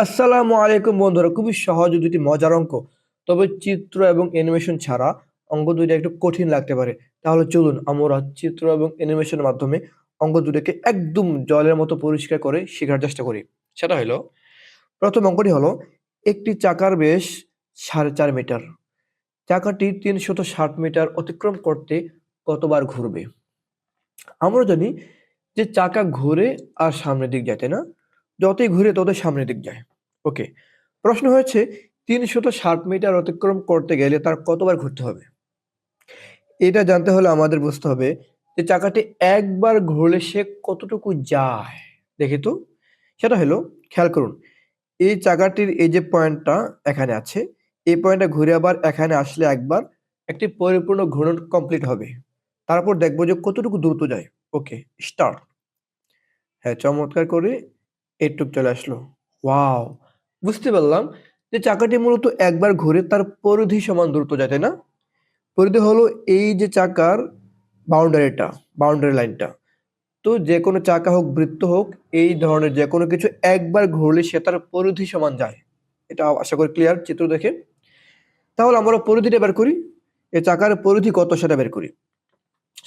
আসসালামু আলাইকুম বন্ধুরা, খুবই সহজ দুটি মজার অঙ্ক। তবে চিত্র এবং অ্যানিমেশন ছাড়া অঙ্ক দুইটা একটু কঠিন লাগতে পারে। তাহলে চলুন আমরা চিত্র এবং অ্যানিমেশনের মাধ্যমে অঙ্ক দুটোকে একদম জলের মতো পরিষ্কার করে শেখার চেষ্টা করি। সেটা হলো, প্রথম অঙ্কটি হলো, একটি চাকার বেশ 4.5 মিটার। চাকাটি 360 মিটার অতিক্রম করতে কতবার ঘুরবে? আমরা জানি যে চাকা ঘুরে আর সামনের দিক যায়, তাই না? যতই ঘুরে ততই সামনের দিক যায়। ওকে, প্রশ্ন হয়েছে 360 মিটার অতিক্রম করতে গেলে তার কতবার ঘুরতে হবে। এটা জানতে হলে আমাদের বুঝতে হবে যে চাকাটি একবার ঘুরলে সে কতটুকু যায়। দেখি তো, সেটা হলো, খেয়াল করুন, এই চাকাটির এই যে পয়েন্টটা এখানে আছে, এই পয়েন্টটা ঘুরে আবার এখানে আসলে একবার একটি পরিপূর্ণ ঘূর্ণন কমপ্লিট হবে। তারপর দেখবো যে কতটুকু দ্রুত যায়। ওকে, স্টার্ট। হ্যাঁ, চমৎকার করে এইটুক চলে আসলো। ওয়াও! বুঝতে পারলাম যে চাকাটি মূলত একবার ঘুরে তার পরিধি সমান দ্রুত যায়, তাই না? পরিধি হলো এই যে চাকার বাউন্ডারিটা, বাউন্ডারি লাইনটা। তো যেকোনো চাকা হোক, বৃত্ত হোক, এই ধরনের যেকোনো কিছু একবার ঘুরলে সে তার পরিধি সমান যায়। এটা আশা করি ক্লিয়ার চিত্র দেখে। তাহলে আমরা পরিধিটা বের করি। এই চাকার পরিধি কত সেটা বের করি।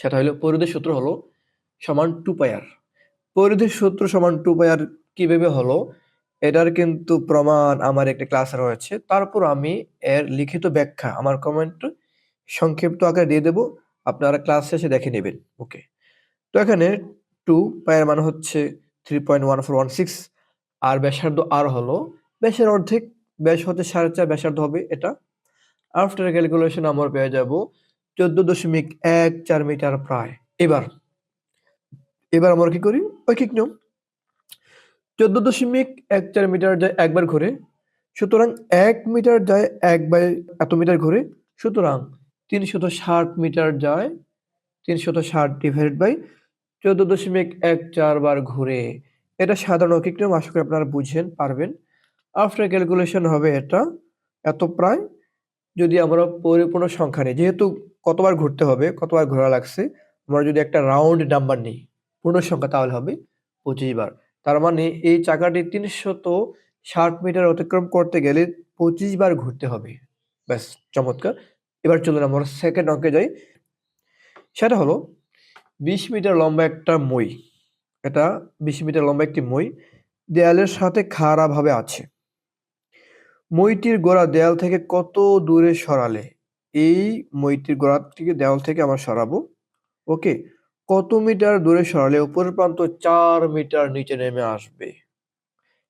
সেটা হলো, পরিধির সূত্র হলো সমান 2πr। পরিধির সূত্র সমান 2πr কিভাবে হলো, এটার কিন্তু প্রমাণ আমার একটা ক্লাসে রয়েছে। তারপর আমি এর লিখিত ব্যাখ্যা আমার কমেন্টে সংক্ষিপ্ত আকারে দিয়ে দেব। আপনারা ক্লাস শেষে দেখে নেবেন। ওকে, তো এখানে 2π এর মান হচ্ছে 3.1416, আর ব্যাসার্ধ আর হলো ব্যাসের অর্ধেক। ব্যাস হচ্ছে 4.5, ব্যাসার্ধ হবে এটা। আফটার ক্যালকুলেশন আমরা পেয়ে যাব 14.14 প্রায়। এবার এবার আমরা কি করি, ঐকিক নিয়ম। 14.14 যায় একবার ঘুরে, সুতরাং 1 মিটার যায় একবার এত মিটার ঘুরে, সুতরাং 360 মিটার যায় 360 ডিভাইডেড বাই 14.14 বার ঘুরে। এটা সাধারণ ঐকিক নিয়ম, আশা করি আপনারা বুঝেন পারবেন। আফটার ক্যালকুলেশন হবে এটা এত প্রায়। যদি আমরা পরিপূর্ণ সংখ্যা নিই, যেহেতু কতবার ঘুরতে হবে, কতবার ঘোরা লাগছে, আমরা যদি একটা রাউন্ড নাম্বার নিই, পূর্ণ সংখ্যা, তাহলে হবে 25 বার। তার মানে এই চাকাটি 360 মিটার অতিক্রম করতে গেলে 25 বার ঘুরতে হবে। ব্যাস, চমৎকার। এবার চলুন আমরা সেকেন্ড অঙ্কে যাই। সেটা হলো, 20 মিটার লম্বা একটা মই। এটা 20 মিটার লম্বা একটি মই দেয়ালের সাথে খাড়া ভাবে আছে। মইটির গোড়া দেয়াল থেকে কত দূরে সরালে, এই মইটির গোড়াটিকে দেওয়াল থেকে আমরা সরাবো। ওকে, কত মিটার দূরে সরালে উপরের প্রান্ত 4 মিটার নিচে নেমে আসবে।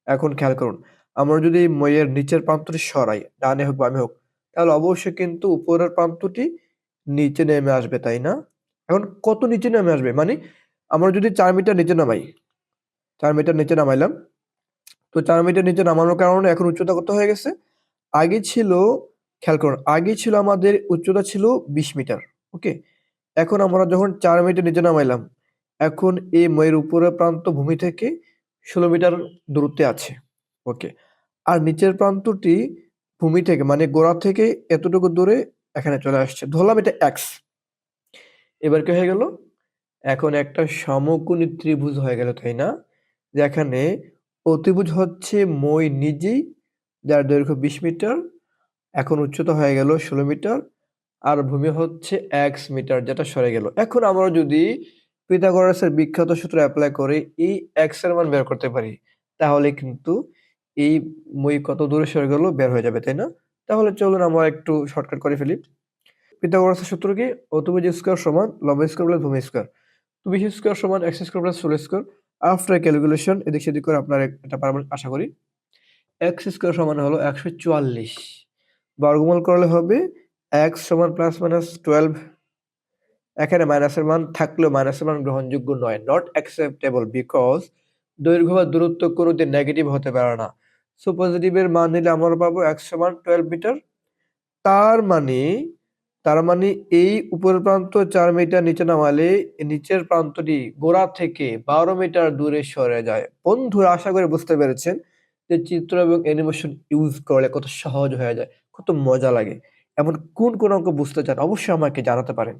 এখন খেয়াল করুন, আমরা যদি মইয়ের নিচের প্রান্তটি সরাই, ডানে হোক বামে হোক, তাহলে অবশ্যই কিন্তু উপরের প্রান্তটি নিচে নেমে আসবে, তাই না? এখন কত নিচে নেমে আসবে, মানে আমরা যদি 4 মিটার নিচে নামাই, 4 মিটার নিচে নামাইলাম, তো 4 মিটার নিচে নামানোর কারণে এখন উচ্চতা কত হয়ে গেছে। আগে ছিল, খেয়াল করুন, আগে ছিল আমাদের উচ্চতা ছিল 20 মিটার। ওকে, এখন আমরা যখন 4 মিটার নিচে নামাইলাম, এখন এই ময়ের উপরের প্রান্ত ভূমি থেকে 16 মিটার দূরত্বে আছে। ওকে, আর নিচের প্রান্তটি ভূমি থেকে মানে গোড়া থেকে এতটুকু দূরে এখানে চলে আসছে, ধরলাম এটা এক্স। এবার কি হয়ে গেল, এখন একটা সমকোণী ত্রিভুজ হয়ে গেল, তাই না? যেখানে অতিভুজ হচ্ছে মই নিজেই, যার দৈর্ঘ্য 20 মিটার, এখন উচ্চতা হয়ে গেল 16 মিটার, আর ভূমি হচ্ছে এক্স মিটার, যেটা সরে গেল। এখন আমরা যদি পিথাগোরাসের বিখ্যাত সূত্র অ্যাপ্লাই করে এই এক্স এর মান বের করতে পারি, তাহলে কিন্তু এই মই কত দূরে সরে গেল বের হয়ে যাবে, তাই না? তাহলে চলুন আমরা একটু শর্টকাট করে ফেলি। পিথাগোরাসের সূত্র কি, অতিভুজ স্কয়ার সমান লম্ব স্কয়ার প্লাস ভূমি স্কয়ার। তো বিসি স্কয়ার সমান x square plus 16 square. After calculation এদিক সেদিক করে আপনারা এটা পারবেন আশা করি। এক্স স্কয়ার সমান হলো 144, বর্গমূল করলে হবে এক্স সমান প্লাস মাইনাস 12। এখানে মাইনাসের মান থাকলেও মাইনাসের মান গ্রহণযোগ্য নয়, নট অ্যাকসেপ্টেবল, বিকজ দৈর্ঘ্য বা দূরত্ব কোনোদিন নেগেটিভ হতে পারে না। সো পজিটিভের মান নিলে আমরা পাবো এক্স সমান 12 মিটার। তার মানে তার মানে এই উপরের প্রান্ত 4 মিটার নিচে নামালে নিচের প্রান্তটি গোড়া থেকে 12 মিটার দূরে সরে যায়। বন্ধুরা, আশা করি বুঝতে পেরেছেন যে চিত্র এবং অ্যানিমেশন ইউজ করলে কত সহজ হয়ে যায়, কত মজা লাগে। এমন কোন কোন অঙ্ক বুঝতে চান অবশ্যই আমাকে জানাতে পারেন।